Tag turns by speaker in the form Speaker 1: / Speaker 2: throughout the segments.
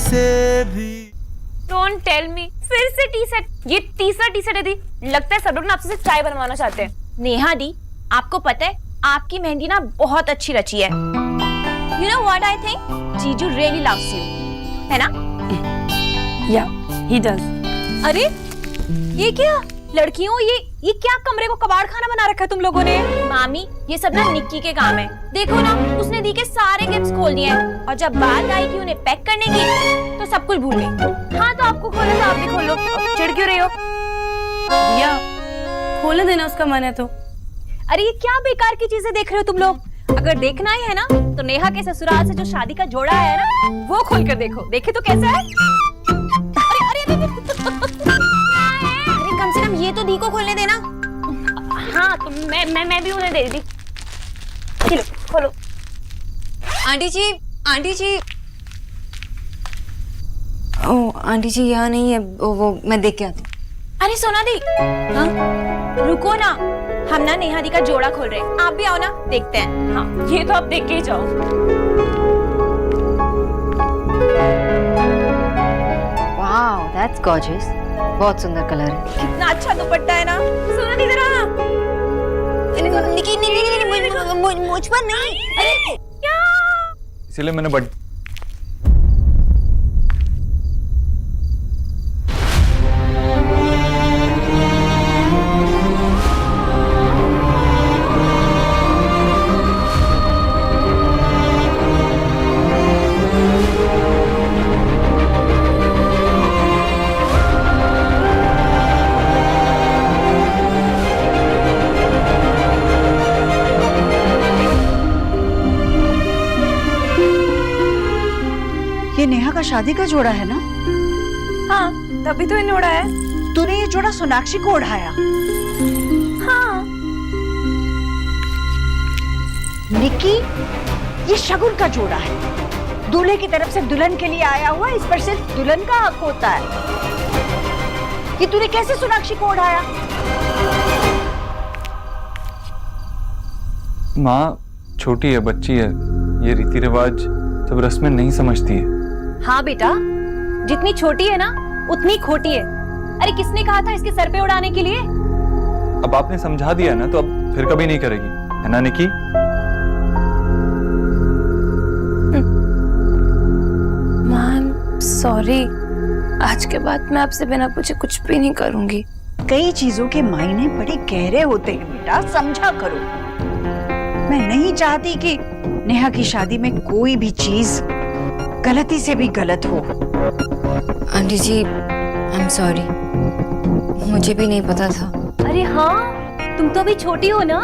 Speaker 1: से भी।
Speaker 2: Don't tell me, फिर से टी सेट। ये तीसरा टी सेट है दी। लगता है सब लोग ना आपसे सिर्फ चाय बनवाना चाहते हैं।
Speaker 3: नेहा दी, आपको पता है आपकी मेहंदी ना बहुत अच्छी रची है। You know what I think? जीजू really loves you, है ना?
Speaker 4: Yeah, he does.
Speaker 3: अरे ये क्या लड़कियों, ये क्या कमरे को कबाड़ खाना बना रखा है तुम लोगों ने? मामी ये सब ना निक्की के काम है। देखो ना, उसने दी के सारे गिफ्ट्स खोल दिए हैं और जब बात आई कि उन्हें पैक करने की तो सब कुछ भूल गई। हाँ तो आपको खोलना तो आप भी खोल लो, चिढ़ क्यों रही हो?
Speaker 4: या खोलने देना, उसका मन है तो।
Speaker 3: अरे ये क्या बेकार की चीजें देख रहे हो तुम लोग? अगर देखना ही है ना तो नेहा के ससुराल से जो शादी का जोड़ा है ना वो खोल कर देखो। देखे तो कैसा है? अरे अरे अरे कम से कम ये तो दी को खोलने देना।
Speaker 2: हाँ तो मैं भी उन्हें दे दी। चलो खोलो।
Speaker 5: आंटी जी, आंटी जी। ओ आंटी जी यहाँ नहीं है, वो मैं देख के आती हूँ।
Speaker 3: अरे सोना दी, हाँ रुको ना, हम ना नेहा दी का जोड़ा खोल रहे हैं। आप भी आओ ना, देखते हैं।
Speaker 2: हाँ ये तो आप देख के ही जाओ।
Speaker 5: वाओ दैट्स गॉर्जियस, बहुत सुंदर कलर है।
Speaker 3: कितना अच्छा दुपट्टा है ना। सोना दी जरा। मुझ पर नहीं। अरे क्या?
Speaker 6: इसीलिए मैंने
Speaker 7: ये नेहा का शादी का जोड़ा है ना?
Speaker 3: हाँ तभी तो इन्हें उड़ाया है।
Speaker 7: तूने ये जोड़ा सोनाक्षी को उड़ाया?
Speaker 3: हाँ।
Speaker 7: निक्की, ये शगुन का जोड़ा है। दूल्हे की तरफ से दुल्हन के लिए आया हुआ, इस पर सिर्फ दुल्हन का हक होता है। ये तूने कैसे सोनाक्षी को उड़ाया?
Speaker 6: माँ छोटी है, बच्ची है, ये रीति रिवाज सब रस्में नहीं समझती है।
Speaker 3: हाँ बेटा, जितनी छोटी है ना उतनी खोटी है। अरे किसने कहा था इसके सर पे उड़ाने के लिए?
Speaker 6: अब आपने समझा दिया ना तो अब फिर कभी नहीं करेगी, है ना निकी?
Speaker 4: मैम सॉरी, आज के बाद मैं आपसे बिना पूछे कुछ भी नहीं करूंगी।
Speaker 7: कई चीजों के मायने बड़े गहरे होते हैं बेटा, समझा करो। मैं नहीं चाहती कि नेहा की शादी में कोई भी चीज गलती से भी गलत हो।
Speaker 5: Aunty ji I am sorry, मुझे भी नहीं पता था।
Speaker 3: अरे हाँ, तुम तो अभी छोटी हो ना,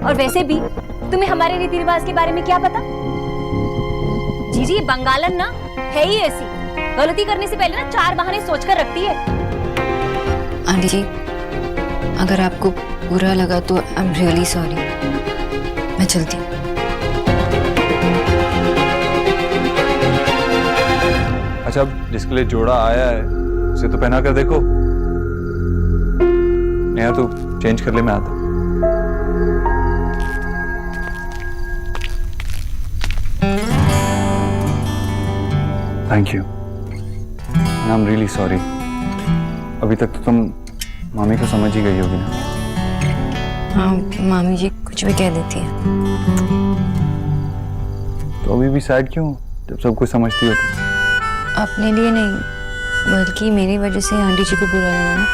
Speaker 3: और वैसे भी तुम्हें हमारे रीति रिवाज के बारे में क्या पता? जीजी बंगालन ना है ही ऐसी, गलती करने से पहले ना 4 बहाने सोचकर रखती है।
Speaker 5: आंटी जी अगर आपको बुरा लगा तो आई एम रियली सॉरी, मैं चलती हूँ।
Speaker 6: अच्छा अब जिसके लिए जोड़ा आया है उसे तो पहना कर देखो। नेहा तू चेंज कर ले, मैं आता। Thank you, I am really sorry. अभी तक तो तुम मामी को समझ ही गई होगी ना?
Speaker 5: हाँ मामी जी कुछ भी कह देती है।
Speaker 6: तो अभी भी सैड क्यों जब सब कुछ समझती हो तो?
Speaker 5: अपने लिए नहीं बल्कि मेरी वजह से आंटी जी को बुरा लगा ना।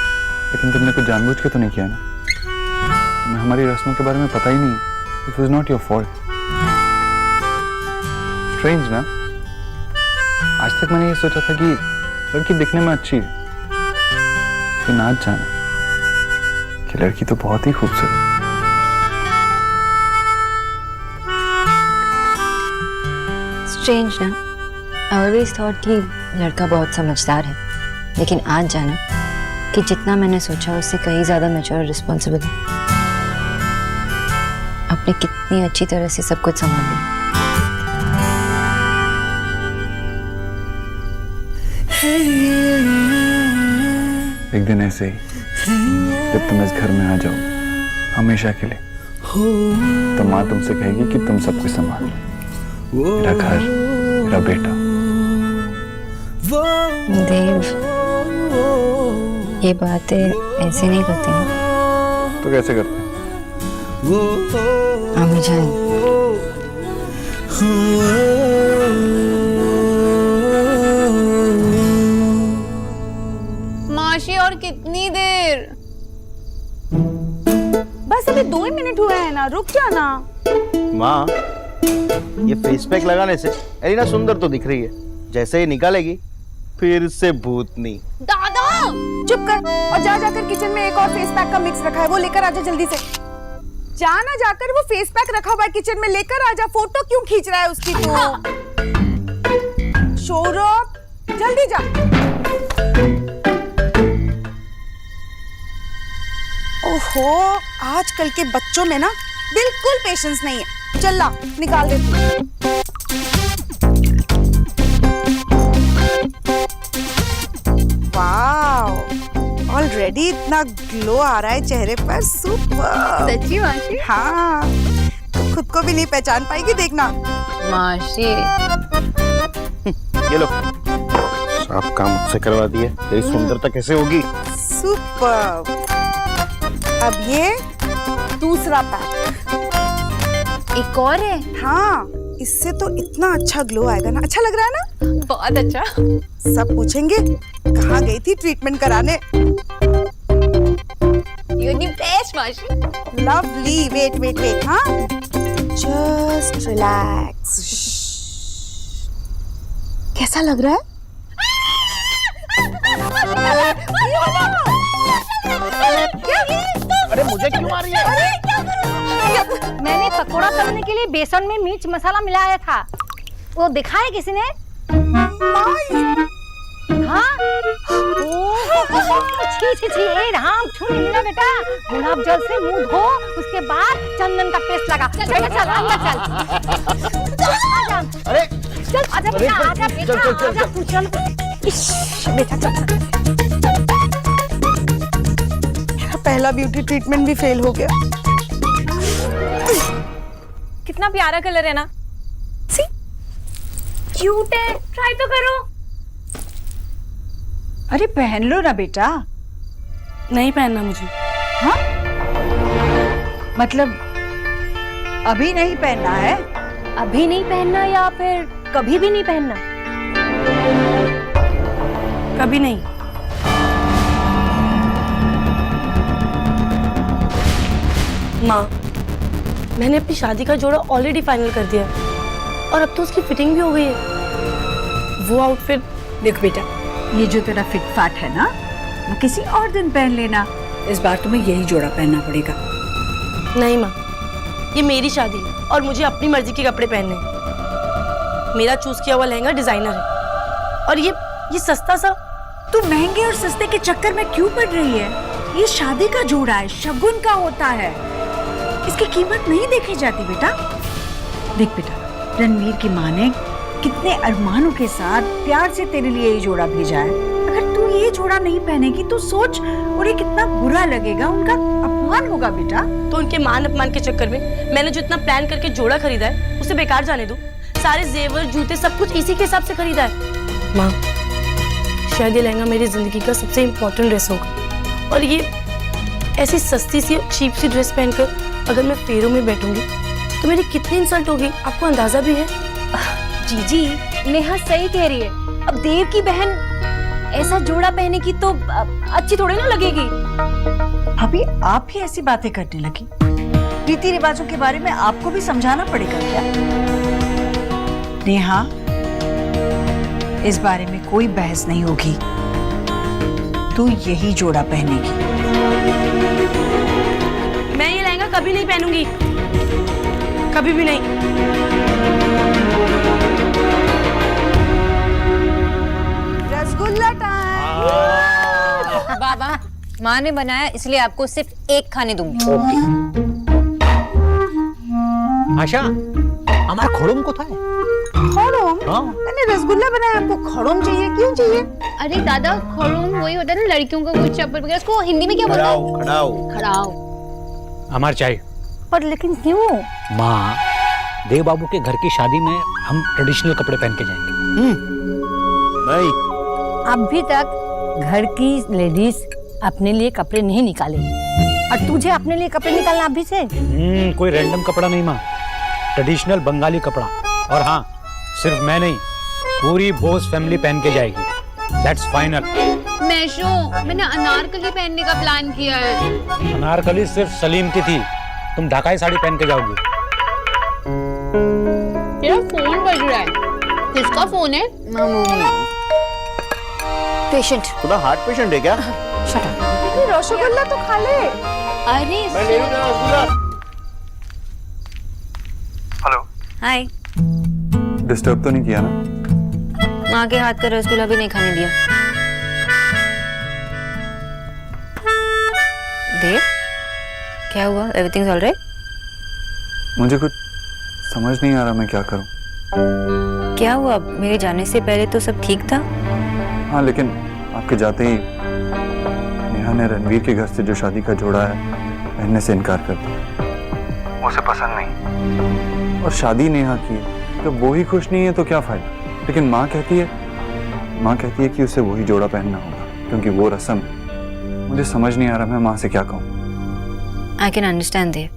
Speaker 6: लेकिन तुमने कुछ जानबूझ के तो नहीं किया ना? तुम्हें हमारी रस्मों के बारे में पता ही नहीं। It was not your fault. Strange ना, आज तक मैंने ये सोचा था कि लड़की दिखने में अच्छी है, लेकिन आज जाना कि लड़की तो बहुत ही खूबसूरत।
Speaker 5: स्ट्रेंज ना, आई ऑलवेज थॉट कि लड़का बहुत समझदार है, लेकिन आज जाना कि जितना मैंने सोचा उससे कहीं ज्यादा मैच्योर और रिस्पॉन्सिबल है। आपने कितनी अच्छी तरह से सब कुछ संभाल लिया।
Speaker 6: एक दिन ऐसे ही जब तुम इस घर में आ जाओ हमेशा के लिए, तो माँ तुमसे कहेगी कि तुम सब कुछ संभाल लो, मेरा घर, मेरा बेटा।
Speaker 5: देव, ये बातें ऐसे नहीं करते ना।
Speaker 6: तो कैसे करते हैं?
Speaker 5: अम्मी जान,
Speaker 3: माशी और कितनी देर?
Speaker 7: बस अभी 2 ही मिनट हुए हैं ना, रुक जाना।
Speaker 1: माँ, ये फेस पैक लगाने से एलिना सुंदर तो दिख रही है, जैसे ही निकालेगी फिर से भूतनी।
Speaker 3: दादा
Speaker 7: चुप कर और जा जाकर किचन में एक और फेस पैक का मिक्स रखा है, वो लेकर आजा जल्दी से। जाना, जाकर वो फेस पैक रखा हुआ है किचन में, लेकर आजा। फोटो क्यों खींच रहा है उसकी तो? सौरभ, जल्दी जा। ओहो, आजकल के बच्चों में ना बिल्कुल पेशेंस नहीं है। चल ला, निकाल दे। वाव, ऑलरेडी इतना ग्लो आ रहा है चेहरे पर। सुपर।
Speaker 3: सच्ची माशी?
Speaker 7: हाँ, तो खुद को भी नहीं पहचान पाएगी, देखना।
Speaker 3: माशी
Speaker 1: ये लो, सब काम मुझसे करवा दिए, तेरी सुंदरता कैसे होगी?
Speaker 7: सुपर। अब ये दूसरा पैक।
Speaker 3: एक और है?
Speaker 7: हाँ, इससे तो इतना अच्छा ग्लो आएगा ना। अच्छा लग रहा है ना?
Speaker 3: बहुत अच्छा।
Speaker 7: सब पूछेंगे कहाँ गई थी ट्रीटमेंट कराने।
Speaker 3: You're the best, माशी।
Speaker 7: लवली। वेट वेट वेट, हाँ, जस्ट रिलैक्स। कैसा लग रहा है?
Speaker 1: अरे मुझे क्यों आ रही है?
Speaker 8: मैंने पकोड़ा तलने के लिए बेसन में मिर्च मसाला मिलाया था, वो दिखा है किसी ने? हाँ? छी छी छी, ए राम, छू नहीं ना बेटा। गुलाब जल से मुंह धो, उसके बाद चंदन का पेस्ट लगा। चल चल अंदर चल। आजा,
Speaker 1: अरे
Speaker 8: चल आजा बेटा, आजा बेटा, आजा तू चल। इश्श, बेटा चल।
Speaker 7: पहला ब्यूटी ट्रीटमेंट भी फेल हो गया।
Speaker 2: कितना प्यारा कलर है ना। सी क्यूट है, ट्राई तो करो।
Speaker 7: अरे पहन लो ना बेटा।
Speaker 4: नहीं पहनना मुझे।
Speaker 7: हाँ? मतलब अभी नहीं पहनना है?
Speaker 8: अभी नहीं पहनना या फिर कभी भी नहीं पहनना?
Speaker 4: कभी नहीं। माँ, मैंने अपनी शादी का जोड़ा ऑलरेडी फाइनल कर दिया और अब तो उसकी फिटिंग भी हो गई है। वो आउटफिट
Speaker 9: देख बेटा, ये जो तेरा फिट फाट है ना, वो किसी और दिन पहन लेना। इस बार तुम्हें यही जोड़ा पहनना पड़ेगा।
Speaker 4: नहीं माँ, ये मेरी शादी है और मुझे अपनी मर्जी के कपड़े पहनने हैं। मेरा चूज किया हुआ लहंगा डिजाइनर है और ये सस्ता सा।
Speaker 9: तू महंगे और सस्ते के चक्कर में क्यों पड़ रही है? ये शादी का जोड़ा है, शगुन का होता है, इसकी कीमत नहीं देखी जाती बेटा। देख बेटा, रणवीर की माँ ने कितने अरमानों के साथ प्यार से तेरे लिए ये जोड़ा भेजा है। अगर तू ये जोड़ा नहीं पहनेगी तो सोच उन्हें कितना बुरा लगेगा, उनका अपमान होगा बेटा।
Speaker 4: तो उनके मान अपमान के चक्कर में मैंने जो इतना प्लान करके जोड़ा खरीदा है उसे बेकार जाने दो। सारे जेवर जूते सब कुछ इसी के हिसाब से खरीदा है। माँ, शायद ये लहंगा मेरी जिंदगी का सबसे इम्पोर्टेंट ड्रेस होगा और ये ऐसी सस्ती सी चीप सी ड्रेस पहनकर अगर मैं फेरों में बैठूंगी तो मेरी कितनी इंसल्ट होगी, आपको अंदाजा भी है?
Speaker 3: जीजी, नेहा सही कह रही है। अब देव की बहन ऐसा जोड़ा पहने की तो अच्छी थोड़ी ना लगेगी।
Speaker 9: अभी आप ही ऐसी बातें करने लगी। रीति रिवाजों के बारे में आपको भी समझाना पड़ेगा क्या? नेहा, इस बारे में कोई बहस नहीं होगी। तू यही जोड़ा पहनेगी।
Speaker 4: मैं ये लहंगा कभी नहीं पहनूंगी, कभी भी नहीं।
Speaker 7: रसगुल्ला टाइम।
Speaker 5: बाबा, माँ ने बनाया इसलिए आपको सिर्फ एक खाने दूंगी।
Speaker 10: आशा, हमारा खोड़म को था।
Speaker 7: खोड़म?
Speaker 10: हाँ।
Speaker 7: मैंने रसगुल्ला बनाया, आपको खोड़म चाहिए? क्यों चाहिए?
Speaker 8: अरे दादा, खोड़म वही होता है ना लड़कियों का, वो चप्पल वगैरह, उसको हिंदी में क्या बोलते हैं?
Speaker 1: खड़ाओ।
Speaker 8: खड़ाओ।
Speaker 10: हमार चाय।
Speaker 8: पर लेकिन क्यों?
Speaker 10: माँ, देव बाबू के घर की शादी में हम ट्रेडिशनल कपड़े पहन के जाएंगे।
Speaker 1: नहीं,
Speaker 8: अभी तक घर की लेडीज अपने लिए कपड़े नहीं निकाले और तुझे अपने लिए कपड़े निकालना अभी से?
Speaker 10: कोई रैंडम कपड़ा नहीं माँ, ट्रेडिशनल बंगाली कपड़ा। और हाँ, सिर्फ मैं नहीं, पूरी बोस फैमिली पहन के जाएगी। That's final.
Speaker 2: मैंने अनारकली पहनने का प्लान किया है।
Speaker 10: अनारकली सिर्फ सलीम की थी, तुम ढाकाई साड़ी पहन के जाओगी।
Speaker 2: तेरा फोन बज रहा है। किसका फोन है?
Speaker 5: पेशेंट।
Speaker 1: खुदा हार्ट पेशेंट है क्या?
Speaker 3: रसगुल्ला तो खा ले।
Speaker 2: अरे
Speaker 1: मैं ले लूं जरा रसगुल्ला।
Speaker 6: हेलो,
Speaker 5: हाय।
Speaker 6: डिस्टर्ब तो नहीं किया ना?
Speaker 5: माँ के हाथ का रसगुल्ला भी नहीं खाने दिया। देव, क्या हुआ? Everything is alright?
Speaker 6: मुझे कुछ समझ नहीं आ रहा मैं क्या करूं।
Speaker 5: क्या हुआ? मेरे जाने से पहले तो सब ठीक था।
Speaker 6: हाँ, लेकिन आपके जाते ही नेहा ने रणवीर के घर से जो शादी का जोड़ा है पहनने से इनकार कर दिया। उसे पसंद नहीं और शादी नेहा की है। जब वो ही खुश नहीं है तो क्या फायदा? लेकिन माँ कहती है कि उसे वही जोड़ा पहनना होगा क्योंकि वो रस्म है। मुझे समझ नहीं आ रहा मैं माँ से क्या कहूँ।
Speaker 5: आई कैन अंडरस्टैंड देव,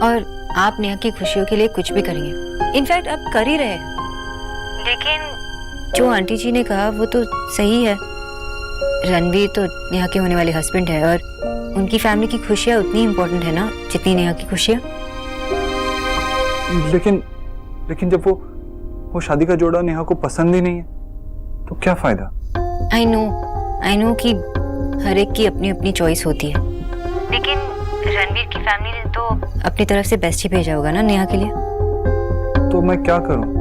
Speaker 5: और आप नेहा की खुशियों के लिए कुछ भी करेंगे। इनफैक्ट आप कर ही रहे। लेकिन जो आंटी जी ने कहा वो तो सही है। रणवीर तो नेहा के होने वाले हस्बैंड है और उनकी फैमिली की खुशियाँ उतनी इम्पोर्टेंट है ना जितनी नेहा की खुशियाँ।
Speaker 6: लेकिन जब वो शादी का जोड़ा नेहा को पसंद ही नहीं है तो क्या फायदा?
Speaker 5: आई नो कि हर एक की अपनी अपनी चॉइस होती है, लेकिन रणवीर की फैमिली ने तो अपनी तरफ से बेस्ट ही भेजा होगा ना नेहा के लिए।
Speaker 6: तो मैं क्या करूं?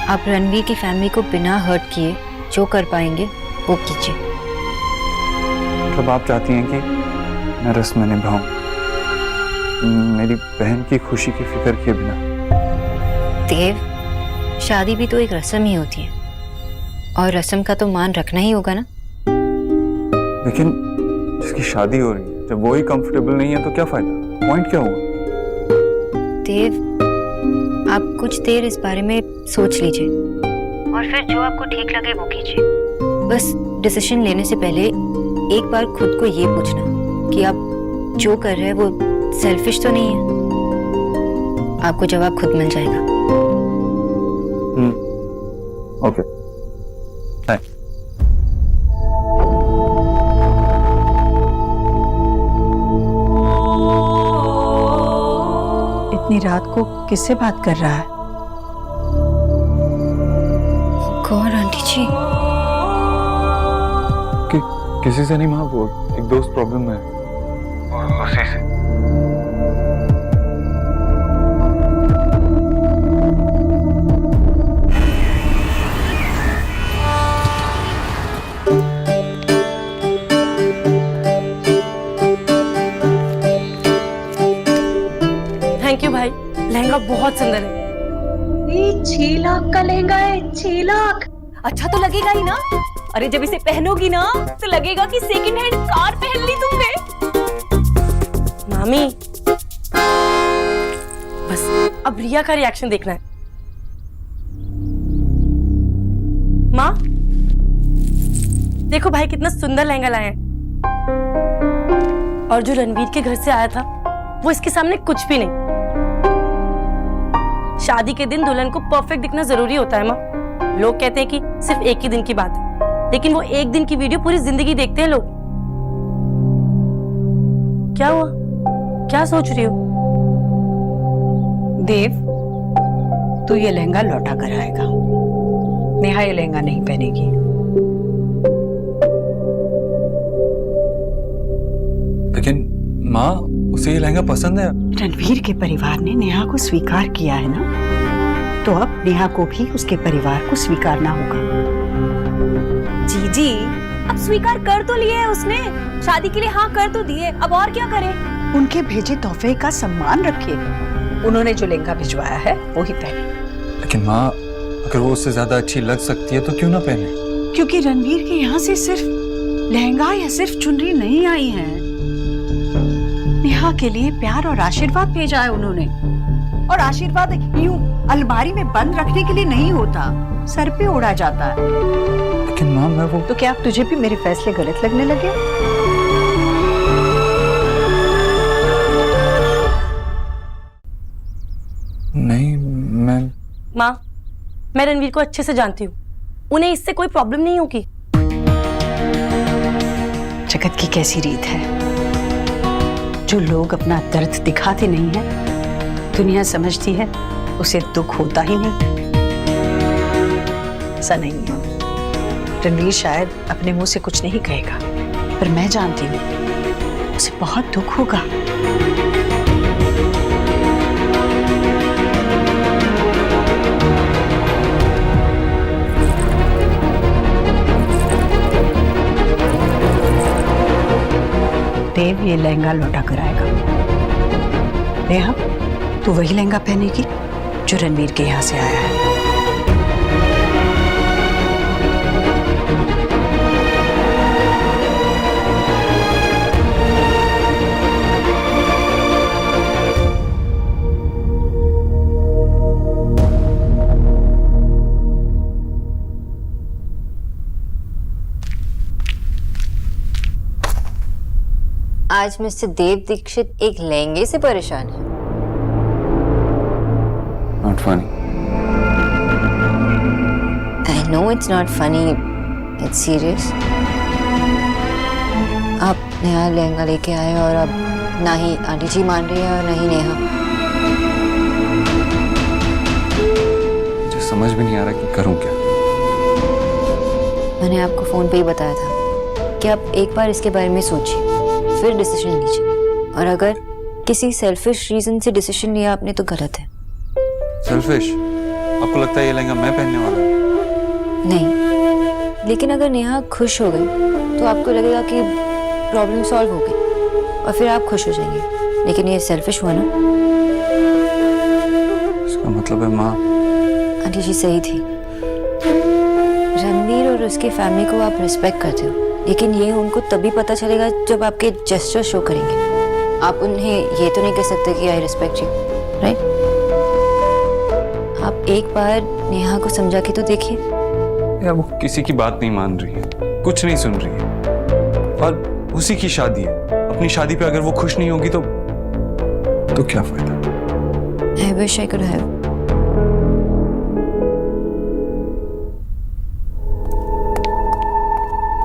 Speaker 5: आप रणवीर की फैमिली को बिना हर्ट किए जो कर पाएंगे वो कीजिए।
Speaker 6: मतलब आप चाहती हैं कि मैं रस्म निभाऊं, मेरी बहन की खुशी की फिक्र किए बिना?
Speaker 5: देव, शादी भी तो एक रस्म ही होती है और रस्म का तो मान रखना ही होगा ना।
Speaker 6: लेकिन जिसकी शादी हो रही है जब वो ही कंफर्टेबल नहीं है तो क्या फायदा? पॉइंट क्या हुआ?
Speaker 5: देव, आप कुछ देर इस बारे में सोच लीजिए और फिर जो आपको ठीक लगे वो कीजिए। बस डिसीजन लेने से पहले एक बार खुद को ये पूछना कि आप जो कर रहे हैं वो सेल्फिश तो नहीं है। आपको जवाब खुद मिल जाएगा।
Speaker 6: Okay, thank.
Speaker 9: इतनी रात को किससे बात कर रहा है?
Speaker 5: कौन आंटी जी?
Speaker 6: किसी से नहीं माँ, वो एक दोस्त प्रॉब्लम में है और उसी से।
Speaker 4: थैंक यू भाई, लहंगा बहुत सुंदर है।
Speaker 7: 6 लाख का लहंगा है, 6 लाख।
Speaker 3: अच्छा तो लगेगा ही ना। अरे जब इसे पहनोगी ना तो लगेगा कि सेकंड हैंड कार पहन ली तुमने।
Speaker 4: मामी, बस अब रिया का रिएक्शन देखना है। माँ, देखो भाई कितना सुंदर लहंगा लाए हैं। और जो रणवीर के घर से आया था वो इसके सामने कुछ भी नहीं। शादी के दिन दुल्हन को परफेक्ट दिखना जरूरी होता है माँ। लोग कहते हैं कि सिर्फ एक ही दिन की बात है, लेकिन वो एक दिन की वीडियो पूरी जिंदगी देखते हैं लोग। क्या हुआ? क्या सोच रही हो?
Speaker 7: देव, तू ये लहंगा लौटा कर आएगा। नेहा ये लहंगा नहीं पहनेगी।
Speaker 6: लेकिन माँ, उसे ये लहंगा पसंद है।
Speaker 7: रणवीर के परिवार ने नेहा को स्वीकार किया है ना, तो अब नेहा को भी उसके परिवार को स्वीकारना होगा।
Speaker 3: जीजी, अब स्वीकार कर तो लिया है उसने, शादी के लिए हाँ कर तो दिए, अब और क्या करे?
Speaker 7: उनके भेजे तोहफे का सम्मान रखिएगा। उन्होंने जो लहंगा भिजवाया है वो ही पहने।
Speaker 6: लेकिन माँ, अगर वो उससे ज्यादा अच्छी लग सकती है तो क्यों ना पहने?
Speaker 7: क्योंकि रणवीर के यहाँ से सिर्फ लहंगा या सिर्फ चुनरी नहीं आई है, नेहा के लिए प्यार और आशीर्वाद भेजा है उन्होंने। और आशीर्वाद यूं अलमारी में बंद रखने के लिए नहीं होता, सर पे ओढ़ा जाता है।
Speaker 6: लेकिन माँ मैं वो
Speaker 7: तो क्या अब तुझे भी मेरे फैसले गलत लगने लगे?
Speaker 6: नहीं, मैं
Speaker 4: माँ, मैं रणवीर को अच्छे से जानती हूँ, उन्हें इससे कोई प्रॉब्लम नहीं होगी।
Speaker 7: जगत की कैसी रीत है, जो लोग अपना दर्द दिखाते नहीं है, दुनिया समझती है उसे दुख होता ही नहीं। ऐसा नहीं है। रणवीर शायद अपने मुंह से कुछ नहीं कहेगा, पर मैं जानती हूँ उसे बहुत दुख होगा। देव ये लहंगा लौटा कर आएगा। नेहा, तू वही लहंगा पहनेगी जो रणवीर के यहाँ से आया है।
Speaker 5: आज मिस्टर देव दीक्षित एक लहंगे से परेशान है।
Speaker 6: Not funny.
Speaker 5: I know it's not funny, it's serious. आप नया लहंगा लेके आए और अब ना ही आंटी जी मान रही है और ना ही नेहा।
Speaker 6: मुझे समझ भी नहीं आ रहा कि करूं क्या।
Speaker 5: मैंने आपको फोन पे ही बताया था कि आप एक बार इसके बारे में सोचिए, फिर डिसीजन लीजिए। और अगर किसी सेल्फिश रीजन से डिसीजन लिया आपने तो गलत है।
Speaker 6: सेल्फिश? आपको लगता है ये लहंगा मैं पहनने वाला हूं?
Speaker 5: नहीं, लेकिन अगर नेहा खुश हो गई तो आपको लगेगा कि प्रॉब्लम सॉल्व हो गई और फिर आप खुश हो जाएंगे। लेकिन ये सेल्फिश हुआ ना।
Speaker 6: इसका मतलब है माँ,
Speaker 5: आंटी जी सही थी। रणवीर और उसकी फैमिली को आप रिस्पेक्ट करते हो, लेकिन ये उनको तभी पता चलेगा जब आपके जेस्चर शो करेंगे। आप उन्हें ये तो नहीं कह सकते कि आई रिस्पेक्ट यू, राइट? आप एक बार नेहा को समझा के तो देखिए।
Speaker 6: या वो किसी की बात नहीं मान रही है, कुछ नहीं सुन रही है, और उसी की शादी है। अपनी शादी पे अगर वो खुश नहीं होगी तो क्या फायदा?
Speaker 5: I wish I could have.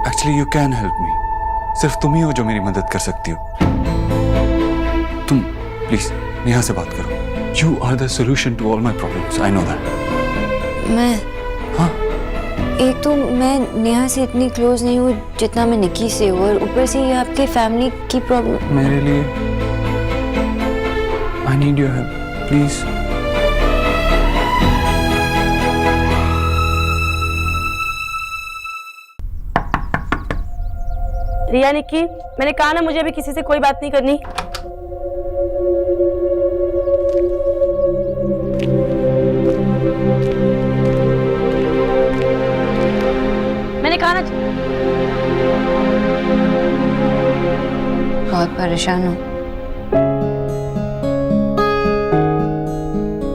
Speaker 6: Actually, you can help me. सिर्फ तुम ही हो जो मेरी मदद कर सकती हो। तुम प्लीज नेहा से बात करो। You are the solution to all my problems. I know that.
Speaker 5: मैं
Speaker 6: हाँ?
Speaker 5: एक तो मैं नेहा से इतनी क्लोज नहीं हूँ जितना मैं निकी से हूँ, और ऊपर से ये आपके फैमिली की प्रॉब्लम।
Speaker 6: मेरे लिए I need your help. Please.
Speaker 4: रिया, निक्की, मैंने कहा ना मुझे अभी किसी से कोई बात नहीं करनी। मैंने कहा ना।
Speaker 5: बहुत परेशान हूँ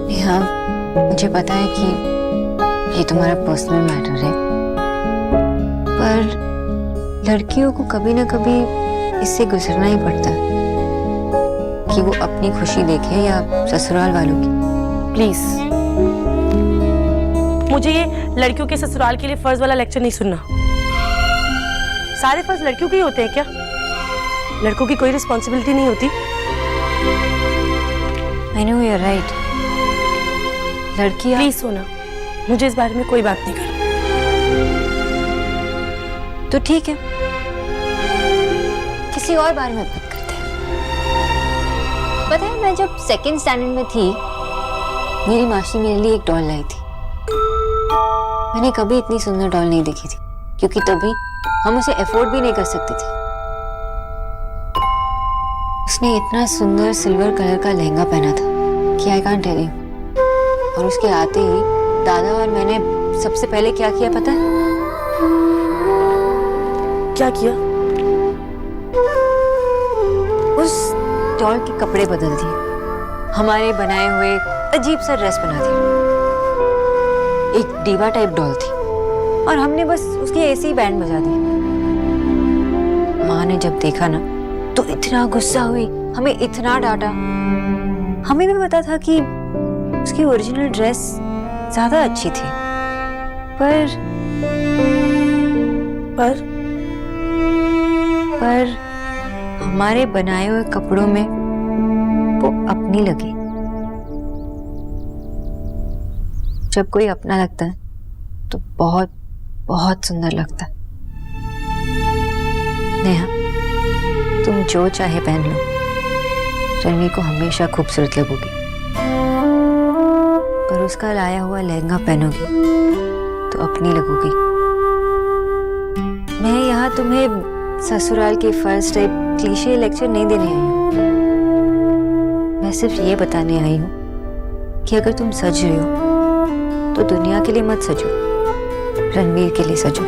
Speaker 5: नेहा। मुझे पता है कि ये तुम्हारा पर्सनल मैटर है, पर लड़कियों को कभी ना कभी इससे गुजरना ही पड़ता है कि वो अपनी खुशी देखे या ससुराल वालों की।
Speaker 4: प्लीज, मुझे ये लड़कियों के ससुराल के लिए फर्ज वाला लेक्चर नहीं सुनना। सारे फर्ज लड़कियों के ही होते हैं क्या? लड़कों की कोई रिस्पॉन्सिबिलिटी नहीं होती?
Speaker 5: I know you are right. लड़कियां।
Speaker 4: प्लीज सोना, मुझे इस बारे में कोई बात नहीं करनी।
Speaker 5: तो ठीक है, किसी और बारे में बात करते हैं। पता है, मैं जब सेकंड स्टैंडर्ड में थी, मेरी मासी मेरे लिए एक डॉल लाई थी। मैंने कभी इतनी सुंदर डॉल नहीं देखी थी, क्योंकि तभी हम उसे अफोर्ड भी नहीं कर सकते थे। उसने इतना सुंदर सिल्वर कलर का लहंगा पहना था कि आई कांट टेल यू। और उसके आते ही दादा और मैंने सबसे पहले क्या किया पता है?
Speaker 4: क्या किया?
Speaker 5: उस डॉल के कपड़े बदल दिए, हमारे बनाए हुए अजीब सा ड्रेस बना दिया। एक डीवा टाइप डॉल थी और हमने बस उसकी ऐसी ही बैंड बजा दी। माँ ने जब देखा ना तो इतना गुस्सा हुई, हमें इतना डांटा। हमें भी पता था कि उसकी ओरिजिनल ड्रेस ज्यादा अच्छी थी, पर हमारे बनाए हुए कपड़ों में वो अपनी लगी। जब कोई अपना लगता है तो बहुत बहुत सुंदर लगता है। नेहा, तुम जो चाहे पहन लो, रणवीर को हमेशा खूबसूरत लगोगी। पर उसका लाया हुआ लहंगा पहनोगी तो अपनी लगोगी। मैं यहाँ तुम्हें ससुराल के फर्स्ट टाइप क्लीशे लेक्चर नहीं देने आई हूँ। मैं सिर्फ ये बताने आई हूँ कि अगर तुम सज रहे हो तो दुनिया के लिए मत सजो, रणवीर के लिए सजो।